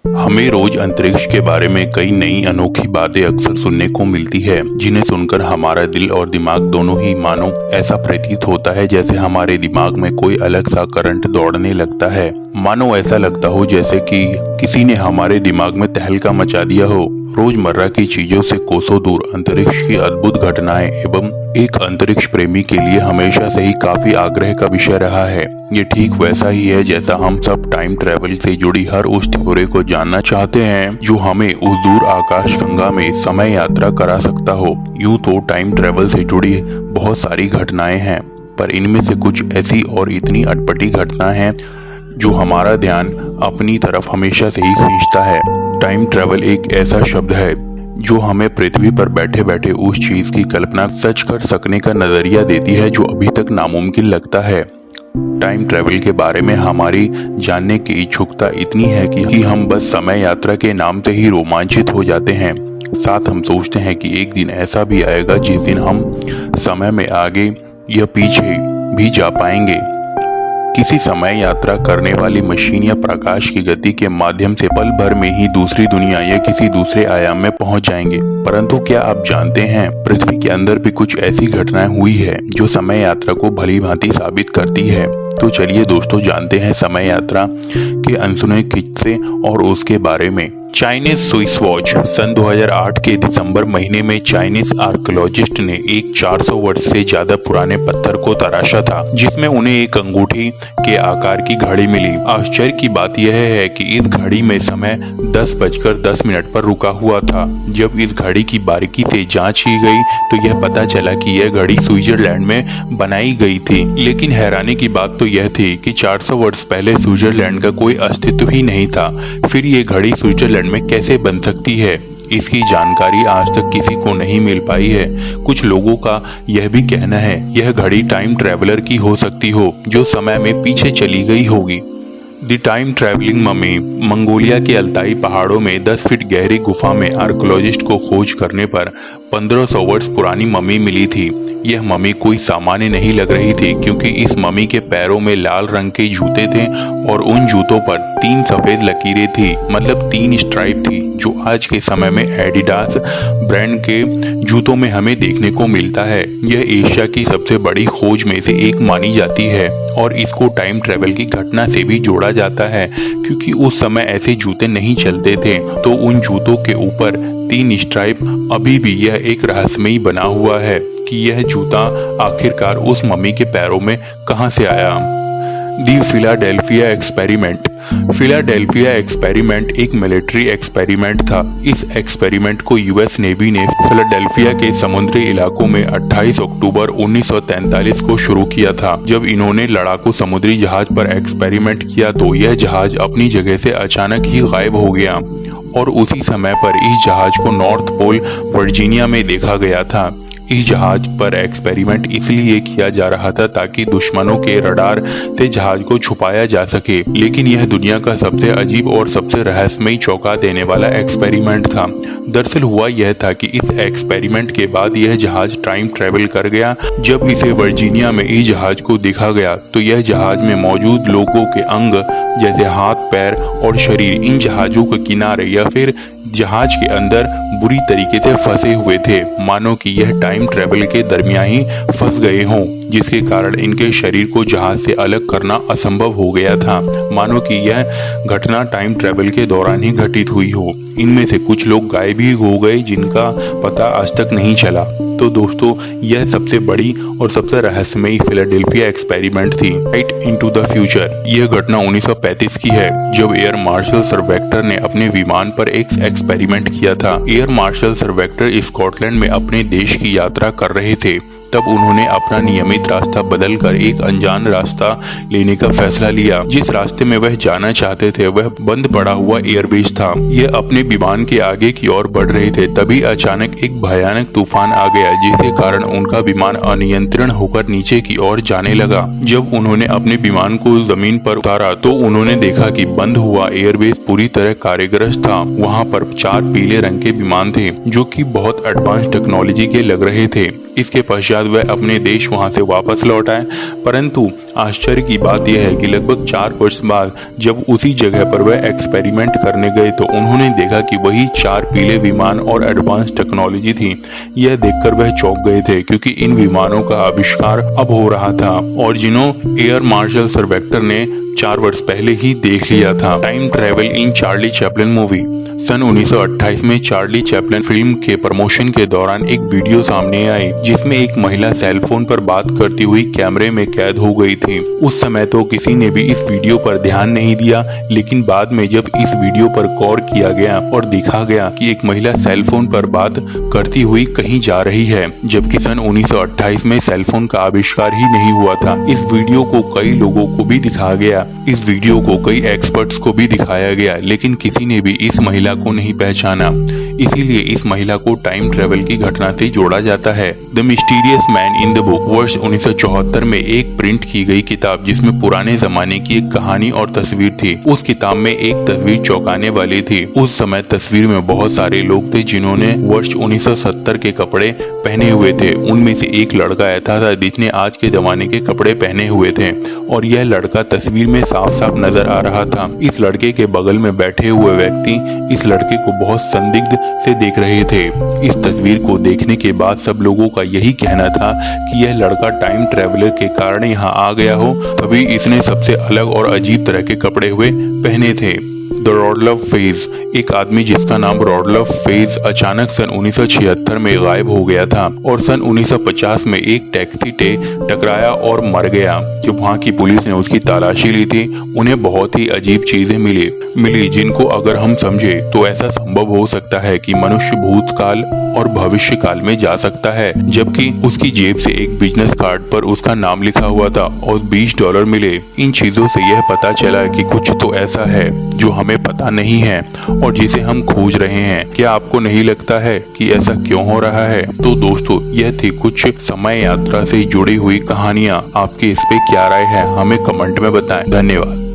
हमें रोज अंतरिक्ष के बारे में कई नई अनोखी बातें अक्सर सुनने को मिलती है, जिन्हें सुनकर हमारा दिल और दिमाग दोनों ही मानो ऐसा प्रतीत होता है जैसे हमारे दिमाग में कोई अलग सा करंट दौड़ने लगता है। मानो ऐसा लगता हो जैसे कि किसी ने हमारे दिमाग में तहलका मचा दिया हो। रोजमर्रा की चीजों से कोसों दूर अंतरिक्ष की अद्भुत घटनाएं एवं एक अंतरिक्ष प्रेमी के लिए हमेशा से ही काफी आग्रह का विषय रहा है। ये ठीक वैसा ही है जैसा हम सब टाइम ट्रेवल से जुड़ी हर उस थ्योरी को जानना चाहते हैं जो हमें उस दूर आकाश गंगा में समय यात्रा करा सकता हो। यूं तो टाइम ट्रेवल से जुड़ी बहुत सारी घटनाएं हैं, पर इनमें से कुछ ऐसी और इतनी अटपटी घटनाएं हैं जो हमारा ध्यान अपनी तरफ हमेशा से ही खींचता है। टाइम ट्रेवल एक ऐसा शब्द है जो हमें पृथ्वी पर बैठे बैठे उस चीज की कल्पना सच कर सकने का नजरिया देती है जो अभी तक नामुमकिन लगता है। टाइम ट्रेवल के बारे में हमारी जानने की इच्छुकता इतनी है कि हम बस समय यात्रा के नाम से ही रोमांचित हो जाते हैं। साथ हम सोचते हैं कि एक दिन ऐसा भी आएगा जिस दिन हम समय में आगे या पीछे भी जा पाएंगे। किसी समय यात्रा करने वाली मशीन या प्रकाश की गति के माध्यम से पल भर में ही दूसरी दुनिया या किसी दूसरे आयाम में पहुंच जाएंगे। परंतु क्या आप जानते हैं, पृथ्वी के अंदर भी कुछ ऐसी घटनाएं हुई है जो समय यात्रा को भली भांति साबित करती है। तो चलिए दोस्तों, जानते हैं समय यात्रा के अनसुने किस्से और उसके बारे में। Chinese Swiss watch. सन 2008 के दिसंबर महीने में चाइनीज आर्कियोलॉजिस्ट ने एक 400 वर्ष से ज्यादा पुराने पत्थर को तराशा था जिसमें उन्हें एक अंगूठी के आकार की घड़ी मिली। आश्चर्य की बात यह है कि इस घड़ी में समय 10:10 पर रुका हुआ था। जब इस घड़ी की बारीकी से जांच की गई तो यह पता चला कि यह घड़ी स्विट्जरलैंड में बनाई गई थी। लेकिन हैरानी की बात तो यह थी कि 400 वर्ष पहले स्विट्जरलैंड का कोई अस्तित्व ही नहीं था। फिर ये घड़ी स्विट्जरलैंड में कैसे बन सकती है, इसकी जानकारी आज तक किसी को नहीं मिल पाई है। कुछ लोगों का यह भी कहना है यह घड़ी टाइम ट्रैवलर की हो सकती हो जो समय में पीछे चली गई होगी। The time travelling mummy. Mongolia के अल्ताई पहाड़ों में 10 फीट गहरी गुफा में आर्कियोलॉजिस्ट को खोज करने पर 1500 वर्ष पुरानी ममी मिली थी। यह ममी कोई सामान्य नहीं लग रही थी क्योंकि इस ममी के पैरों में लाल रंग के जूते थे और उन जूतों पर 3 सफेद लकीरें थी, मतलब 3 स्ट्राइप थी, जो आज के समय में एडिडास ब्रांड के जूतों में हमें देखने को मिलता है। यह एशिया की सबसे बड़ी खोज में से एक मानी जाती है और इसको टाइम ट्रेवल की घटना से भी जोड़ा जाता है क्योंकि उस समय ऐसे जूते नहीं चलते थे। तो उन जूतों के ऊपर 3 स्ट्राइप अभी भी यह एक रहस्यमयी बना हुआ है कि यह जूता आखिरकार उस मम्मी के पैरों में कहां से आया। दी फिलाडेल्फिया एक्सपेरिमेंट। फिलाडेल्फिया एक्सपेरिमेंट एक मिलिट्री एक्सपेरिमेंट था। इस एक्सपेरिमेंट को यूएस नेवी ने फिलाडेल्फिया के समुद्री इलाकों में 28 अक्टूबर 1943 को शुरू किया था। जब इन्होंने लड़ाकू समुद्री जहाज पर एक्सपेरिमेंट किया तो यह जहाज अपनी जगह से अचानक ही गायब हो गया और उसी समय पर इस जहाज को नॉर्थ पोल वर्जीनिया में देखा गया था। इस जहाज पर एक्सपेरिमेंट इसलिए किया जा रहा था ताकि दुश्मनों के रडार से जहाज को छुपाया जा सके, लेकिन यह दुनिया का सबसे अजीब और सबसे रहस्यमयी चौंका देने वाला एक्सपेरिमेंट था। दरअसल हुआ यह था कि इस एक्सपेरिमेंट के बाद यह जहाज टाइम ट्रेवल कर गया। जब इसे वर्जीनिया में इस जहाज को देखा गया तो यह जहाज में मौजूद लोगों के अंग जैसे हाथ, पैर और शरीर इन जहाजों के किनारे या फिर जहाज के अंदर बुरी तरीके से फंसे हुए थे, मानो कि यह टाइम ट्रेवल के दरमियान ही फंस गए हों, जिसके कारण इनके शरीर को जहाज से अलग करना असंभव हो गया था, मानो कि यह घटना टाइम ट्रेवल के दौरान ही घटित हुई हो। इनमें से कुछ लोग गायब ही हो गए जिनका पता आज तक नहीं चला। तो दोस्तों, यह सबसे बड़ी और सबसे रहस्यमयी फिलाडेल्फिया एक्सपेरिमेंट थी। Right into the future. यह घटना 1935 की है जब एयर मार्शल सर वेक्टर ने अपने विमान पर एक एक्सपेरिमेंट किया था। Air marshal sir vector Scotland में अपने देश की यात्रा कर रहे थे। तब उन्होंने अपना नियमित रास्ता बदलकर एक अनजान रास्ता लेने का फैसला लिया। जिस रास्ते में वह जाना चाहते थे वह बंद पड़ा हुआ एयरबेस था। यह अपने विमान के आगे की ओर बढ़ रहे थे, तभी अचानक एक भयानक तूफान आ गया जिसके कारण उनका विमान अनियंत्रित होकर नीचे की ओर जाने लगा। जब उन्होंने अपने विमान को जमीन पर उतारा तो उन्होंने देखा कि बंद हुआ एयरबेस पूरी तरह कार्यग्रस्त था। वहाँ पर 4 पीले रंग के विमान थे जो कि बहुत एडवांस टेक्नोलॉजी के लग रहे थे। इसके पश्चात वह अपने देश वहां से वापस लौट आए। परंतु आश्चर्य की बात यह है कि लगभग 4 वर्ष बाद जब उसी जगह पर वह एक्सपेरिमेंट करने गए तो उन्होंने देखा कि वही 4 पीले विमान और एडवांस टेक्नोलॉजी थी। यह देखकर वह चौंक गए थे क्योंकि इन विमानों का आविष्कार अब हो रहा था और जिन्हों एयर मार्शल सर वेक्टर ने 4 वर्ष पहले ही देख लिया था। Time travel in Charlie Chaplin movie. सन 1928 में चार्ली चैपलिन फिल्म के प्रमोशन के दौरान एक वीडियो सामने आई जिसमें एक महिला सेलफोन पर बात करती हुई कैमरे में कैद हो गई थी। उस समय तो किसी ने भी इस वीडियो पर ध्यान नहीं दिया, लेकिन बाद में जब इस वीडियो पर गौर किया गया और दिखा गया कि एक महिला सेलफोन पर बात करती हुई कहीं जा रही है, जबकि सन 1928 में सेलफोन का आविष्कार ही नहीं हुआ था। इस वीडियो को कई लोगों को भी दिखाया गया, इस वीडियो को कई एक्सपर्ट्स को भी दिखाया गया, लेकिन किसी ने भी इस महिला को नहीं पहचाना। इसीलिए इस महिला को टाइम ट्रेवल की घटना से जोड़ा जाता है। The mysterious man in the book वर्ष 1974 में एक प्रिंट की गई किताब जिसमें पुराने जमाने की एक कहानी और तस्वीर थी। उस किताब में एक तस्वीर चौंकाने वाली थी। उस समय तस्वीर में बहुत सारे लोग थे जिन्होंने वर्ष 1970 के कपड़े पहने हुए थे। उनमें से एक लड़का ऐसा था जिसने आज के जमाने के कपड़े पहने हुए थे और यह लड़का तस्वीर में साफ साफ नजर आ रहा था। इस लड़के के बगल में बैठे हुए व्यक्ति इस लड़के को बहुत संदिग्ध से देख रहे थे। इस तस्वीर को देखने के बाद सब लोगों का यही कहना था कि यह लड़का टाइम ट्रेवलर के कारण यहाँ आ गया हो, तभी इसने सबसे अलग और अजीब तरह के कपड़े हुए पहने थे। द रॉडलफ फेज। एक आदमी जिसका नाम रॉडलफ फेज अचानक सन 1976 में गायब हो गया था और सन 1950 में एक टैक्सी से टकराया और मर गया। जब वहाँ की पुलिस ने उसकी तलाशी ली थी, उन्हें बहुत ही अजीब चीजें मिली जिनको अगर हम समझे तो ऐसा संभव हो सकता है कि मनुष्य भूतकाल और भविष्य काल में जा सकता है। जबकि उसकी जेब से एक बिजनेस कार्ड पर उसका नाम लिखा हुआ था और $20 मिले। इन चीजों से यह पता चला कि कुछ तो ऐसा है जो हमें पता नहीं है और जिसे हम खोज रहे हैं। क्या आपको नहीं लगता है कि ऐसा क्यों हो रहा है? तो दोस्तों, यह थी कुछ समय यात्रा से जुड़ी हुई कहानियाँ। आपकी इस पे क्या राय है, हमें कमेंट में बताएं। धन्यवाद।